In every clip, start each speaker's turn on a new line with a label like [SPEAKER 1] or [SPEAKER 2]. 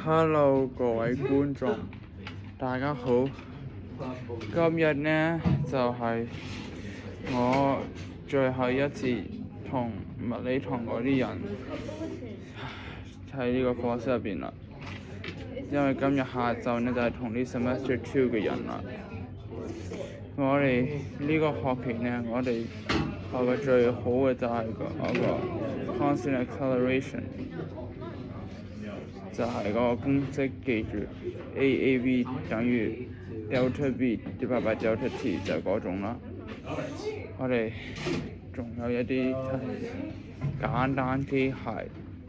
[SPEAKER 1] Hello，各位觀眾，大家好。今日呢就係我最後一次同物理堂嗰啲人喺呢個課室入邊啦，因為今日下晝呢就係同啲 semester 2嘅人啦。我哋呢個學期呢，我哋學嘅最好嘅就係個 constant acceleration。就係嗰個公式，記住 AAV 等於 delta v divided by delta t 就係嗰種啦。我哋仲有一啲簡單機械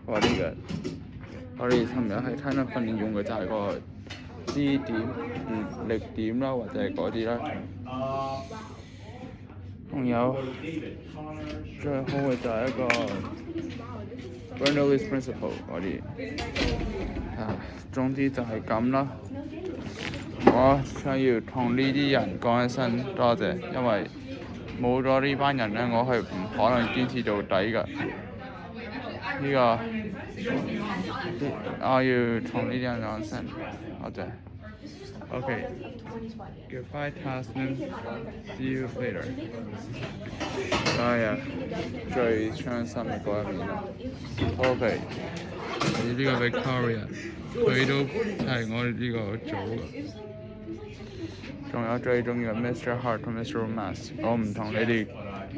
[SPEAKER 1] 嗰啲嘅，我哋尋日喺體能訓練用嘅就係個支點、力點啦，或者係嗰啲啦。仲有最好嘅就係一個Bernoulli's principle 嗰啲，總之就係咁啦。我想要同呢啲人講一聲多謝，因為冇咗呢班人呢，我係唔可能堅持到底㗎。我要同呢啲人講聲多謝。Okay, goodbye, Tasman. See you later. 哎呀，最傷心嘅嗰一面啦。OK， 呢個 Victoria， 佢都係我哋呢個組嘅。仲有最重要嘅 Mr. Hart 同 Mr. Romance， 我唔同你哋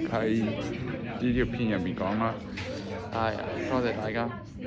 [SPEAKER 1] 喺呢條片入面講啦。哎呀，多謝大家。